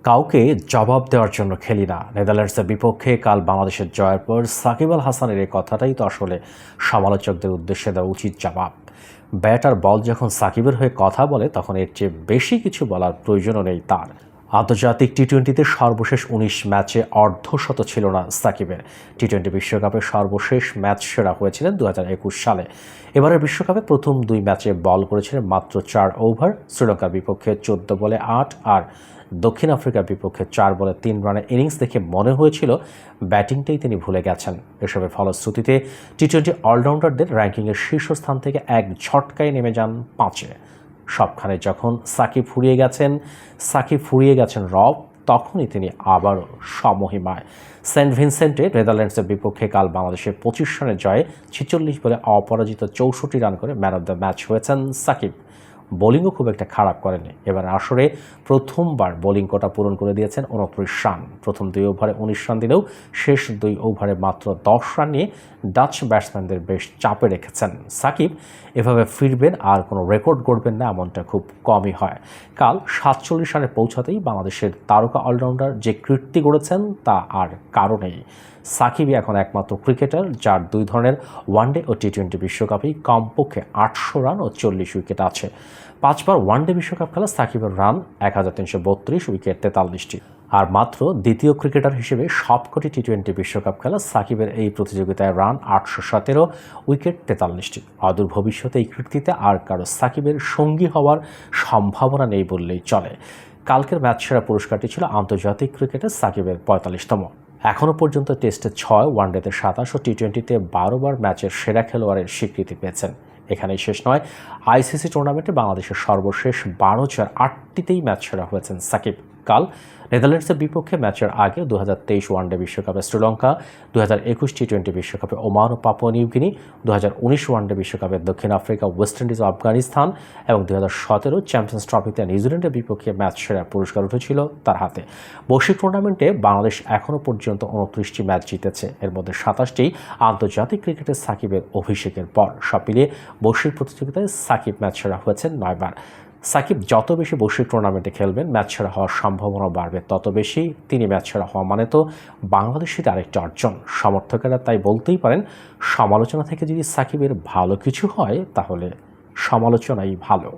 কাউকে জবাব দেওয়ার জন্য খেলি না। নেদারল্যান্ডসের বিপক্ষে কাল বাংলাদেশের জয়ের পর সাকিব আল হাসানের এই কথাটাই তো আসলে সমালোচকদের উদ্দেশ্যে দেওয়া উচিত জবাব। ব্যাট আর বল যখন সাকিবের হয়ে কথা বলে তখন এর চেয়ে বেশি কিছু বলার প্রয়োজনও নেই তার। আন্তর্জাতিক টি-20তে সর্বশেষ ১৯ ম্যাচে অর্ধশত ছিল না সাকিবের। টি-20 বিশ্বকাপে সর্বশেষ ম্যাচ সেরা হয়েছিলেন ২০২১ সালে। এবারের বিশ্বকাপে প্রথম ২ ম্যাচে বল করেছিলেন মাত্র ৪ ওভার। শ্রীলঙ্কার বিপক্ষে ১৪ বলে ৮ আর দক্ষিণ আফ্রিকার বিপক্ষে ৪ বলে ৩ রানের ইনিংস দেখে মনে হয়েছিল ব্যাটিংটাই তিনি ভুলে গেছেন। এসবের ফলশ্রুতিতে টি-20 অলরাউন্ডারদের র্যাঙ্কিংয়ের শীর্ষস্থান থেকে এক ঝটকায় নেমে যান ৫-এ। সবখানে যখন সাকিব ফুরিয়ে গেছেন রব, তখনই তিনি আবারও সমহিমায়। সেন্ট ভিনসেন্টে নেদারল্যান্ডসের বিপক্ষে কাল বাংলাদেশের ২৫ রানের জয়ে ৪৬ বলে অপরাজিত ৬৪ রান করে ম্যান অব দ্য ম্যাচ হয়েছেন সাকিব। বোলিংও খুব একটা খারাপ করেনি। এবার আসরে প্রথমবার বোলিং কোটা পূরণ করে দিয়েছেন ২৯ রান। প্রথম ২ ওভারে ১৯ রান দিলেও শেষ ২ ওভারে মাত্র ১০ রান নিয়ে ডাচ ব্যাটসম্যানদের বেশ চাপে রেখেছেন। সাকিব এভাবে ফিরবেন আর কোনো রেকর্ড গড়বেন না এমনটা খুব কমই হয়। কাল ৪৭ রানে পৌঁছাতেই বাংলাদেশের তারকা অলরাউন্ডার যে কীর্তি গড়েছেন তা আর কারণেই। সাকিবই এখন একমাত্র ক্রিকেটার যার ২ ধরনের ওয়ানডে ও টি-20 বিশ্বকাপেই কমপক্ষে ৮০০ রান ও ৪০ উইকেট আছে। ৫ বার ওয়ানডে বিশ্বকাপ খেলা সাকিবের রান ১৩৩২, উইকেট ৪৩টি। আর মাত্র দ্বিতীয় ক্রিকেটার হিসেবে সবকটি টি-20 বিশ্বকাপ খেলা সাকিবের এই প্রতিযোগিতায় রান ৮১৭, উইকেট ৪৩টি। অদূর ভবিষ্যতে এই কীর্তিতে আর কারো সাকিবের সঙ্গী হওয়ার সম্ভাবনা নেই বললেই চলে। কালকের ম্যাচ সেরা পুরস্কারটি ছিল আন্তর্জাতিক ক্রিকেটে সাকিবের ৪৫তম। এখনও পর্যন্ত টেস্টে ৬, ওয়ানডেতে ২৭ ও টি-20তে ১২ বার ম্যাচের সেরা খেলোয়াড়ের স্বীকৃতি পেয়েছেন। এখানেই শেষ নয়, আইসিসি টুর্নামেন্টে বাংলাদেশের সর্বশেষ ১২ জয়ের ৮টিতেই ম্যাচ সেরা হয়েছেন সাকিব। কাল নেদারল্যান্ডসের বিপক্ষে ম্যাচের আগে ২০২৩ ওয়ানডে বিশ্বকাপে শ্রীলঙ্কা, ২০২১ টি-20 বিশ্বকাপে ওমান ও পাপুয়া নিউগিনি, ২০১৯ ওয়ানডে বিশ্বকাপে দক্ষিণ আফ্রিকা, ওয়েস্ট ইন্ডিজ ও আফগানিস্তান এবং ২০১৭ চ্যাম্পিয়ন্স ট্রফিতে নিউজিল্যান্ডের বিপক্ষে ম্যাচ সেরা পুরস্কার উঠেছিল তার হাতে। বৈশ্বিক টুর্নামেন্টে বাংলাদেশ এখনও পর্যন্ত ২৯টি ম্যাচ জিতেছে, এর মধ্যে ২৭টি আন্তর্জাতিক ক্রিকেটে সাকিবের অভিষেকের পর। সব মিলিয়ে বৈশ্বিক প্রতিযোগিতায় সাকিব ম্যাচ সেরা হয়েছেন ৯ বার। সাকিব যত বেশি বৈশ্বিক টুর্নামেন্টে খেলবেন, ম্যাচ সেরা হওয়ার সম্ভাবনা বাড়বে তত বেশি। তিনি ম্যাচ সেরা হওয়া মানে তো বাংলাদেশের আরেকটি অর্জন। সমর্থকেরা তাই বলতেই পারেন, সমালোচনা থেকে যদি সাকিবের ভালো কিছু হয় তাহলে সমালোচনাই ভালো।